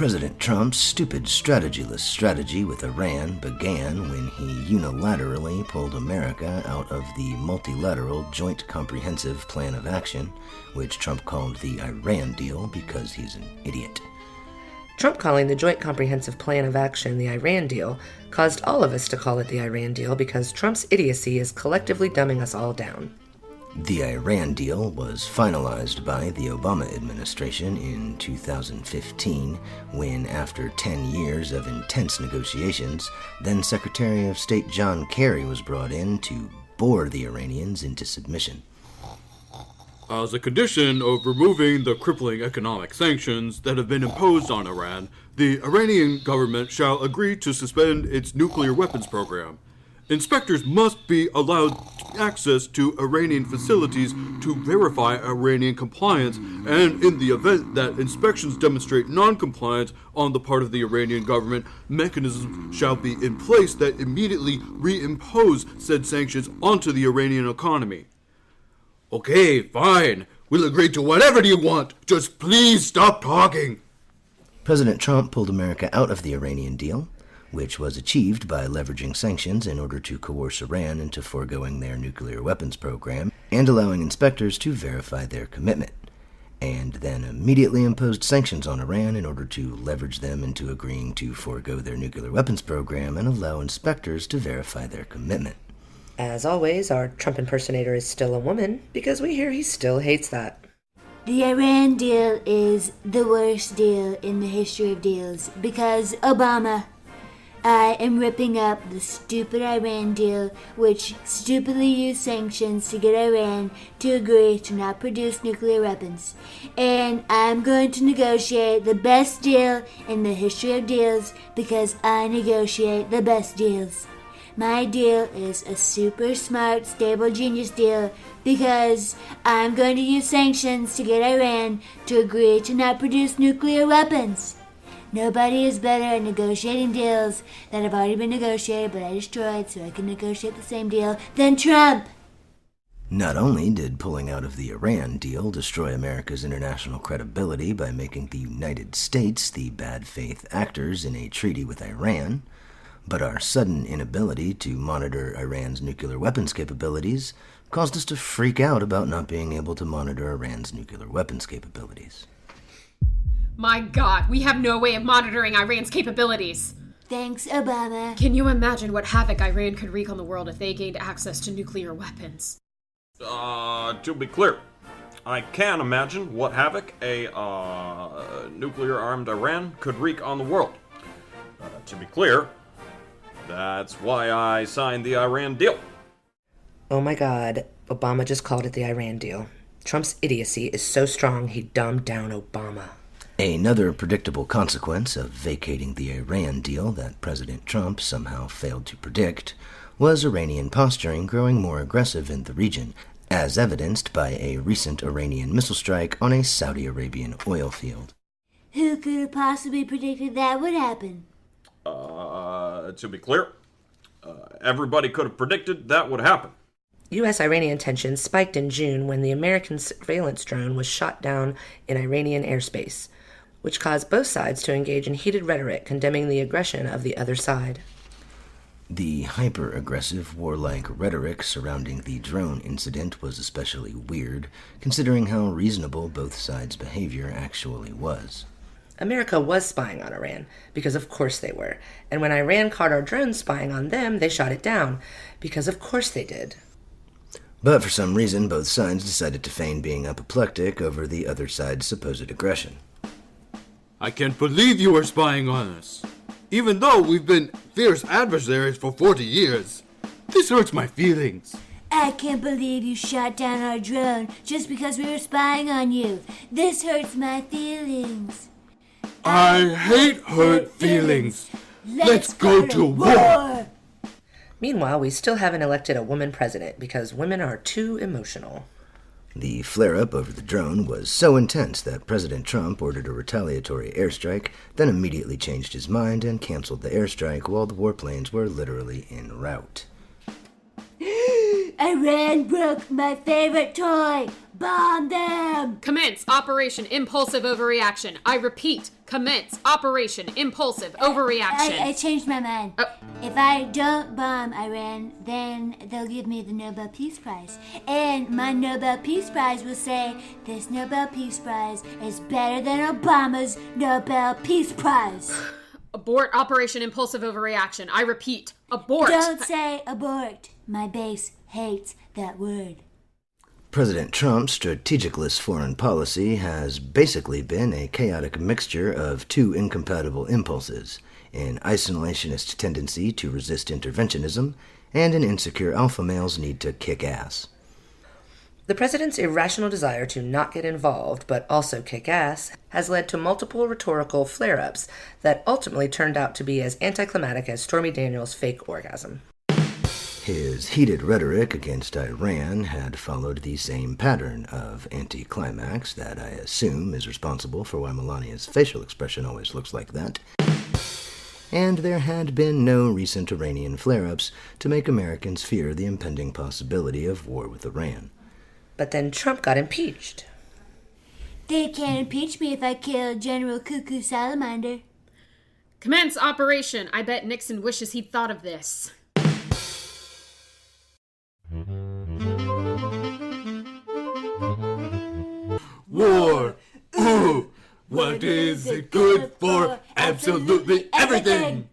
President Trump's stupid strategyless strategy with Iran began when he unilaterally pulled America out of the multilateral Joint Comprehensive Plan of Action, which Trump called the Iran deal because he's an idiot. Trump calling the Joint Comprehensive Plan of Action the Iran deal caused all of us to call it the Iran deal because Trump's idiocy is collectively dumbing us all down. The Iran deal was finalized by the Obama administration in 2015 when, after 10 years of intense negotiations, then Secretary of State John Kerry was brought in to bore the Iranians into submission. As a condition of removing the crippling economic sanctions that have been imposed on Iran, the Iranian government shall agree to suspend its nuclear weapons program. Inspectors must be allowed access to Iranian facilities to verify Iranian compliance, and in the event that inspections demonstrate non-compliance on the part of the Iranian government, mechanisms shall be in place that immediately reimpose said sanctions onto the Iranian economy. Okay, fine. We'll agree to whatever you want. Just please stop talking. President Trump pulled America out of the Iranian deal, which was achieved by leveraging sanctions in order to coerce Iran into foregoing their nuclear weapons program and allowing inspectors to verify their commitment, and then immediately imposed sanctions on Iran in order to leverage them into agreeing to forego their nuclear weapons program and allow inspectors to verify their commitment. As always, our Trump impersonator is still a woman because we hear he still hates that. The Iran deal is the worst deal in the history of deals because Obama. I am ripping up the stupid Iran deal, which stupidly used sanctions to get Iran to agree to not produce nuclear weapons. And I'm going to negotiate the best deal in the history of deals because I negotiate the best deals. My deal is a super smart, stable genius deal because I'm going to use sanctions to get Iran to agree to not produce nuclear weapons. Nobody is better at negotiating deals that have already been negotiated but I destroyed so I can negotiate the same deal than Trump. Not only did pulling out of the Iran deal destroy America's international credibility by making the United States the bad faith actors in a treaty with Iran, but our sudden inability to monitor Iran's nuclear weapons capabilities caused us to freak out about not being able to monitor Iran's nuclear weapons capabilities. My God, we have no way of monitoring Iran's capabilities. Thanks, Obama. Can you imagine what havoc Iran could wreak on the world if they gained access to nuclear weapons? To be clear, I can imagine what havoc a nuclear-armed Iran could wreak on the world. To be clear, that's why I signed the Iran deal. Oh my God, Obama just called it the Iran deal. Trump's idiocy is so strong he dumbed down Obama. Another predictable consequence of vacating the Iran deal that President Trump somehow failed to predict was Iranian posturing growing more aggressive in the region, as evidenced by a recent Iranian missile strike on a Saudi Arabian oil field. Who could have possibly predicted that would happen? To be clear, everybody could have predicted that would happen. U.S.-Iranian tensions spiked in June when the American surveillance drone was shot down in Iranian airspace, which caused both sides to engage in heated rhetoric condemning the aggression of the other side. The hyper-aggressive, warlike rhetoric surrounding the drone incident was especially weird, considering how reasonable both sides' behavior actually was. America was spying on Iran, because of course they were, and when Iran caught our drones spying on them, they shot it down, because of course they did. But for some reason, both sides decided to feign being apoplectic over the other side's supposed aggression. I can't believe you are spying on us, even though we've been fierce adversaries for 40 years. This hurts my feelings. I can't believe you shot down our drone just because we were spying on you. This hurts my feelings. I hate hurt feelings. Let's go to war. Meanwhile, we still haven't elected a woman president because women are too emotional. The flare-up over the drone was so intense that President Trump ordered a retaliatory airstrike, then immediately changed his mind and canceled the airstrike while the warplanes were literally en route. Iran broke my favorite toy, bomb them! Commence Operation Impulsive Overreaction. I repeat, commence Operation Impulsive Overreaction. I changed my mind. If I don't bomb Iran, then they'll give me the Nobel Peace Prize. And my Nobel Peace Prize will say, this Nobel Peace Prize is better than Obama's Nobel Peace Prize. Abort Operation Impulsive Overreaction. I repeat, abort. Don't say abort. My base hates that word. President Trump's strategicalist foreign policy has basically been a chaotic mixture of two incompatible impulses, an isolationist tendency to resist interventionism and an insecure alpha male's need to kick ass. The president's irrational desire to not get involved, but also kick ass, has led to multiple rhetorical flare-ups that ultimately turned out to be as anticlimactic as Stormy Daniels' fake orgasm. His heated rhetoric against Iran had followed the same pattern of anticlimax that I assume is responsible for why Melania's facial expression always looks like that. And there had been no recent Iranian flare-ups to make Americans fear the impending possibility of war with Iran. But then Trump got impeached. They can't impeach me if I kill General Cuckoo Salamander. Commence Operation. I bet Nixon wishes he'd thought of this. War! Ooh! What is it good for? Absolutely everything!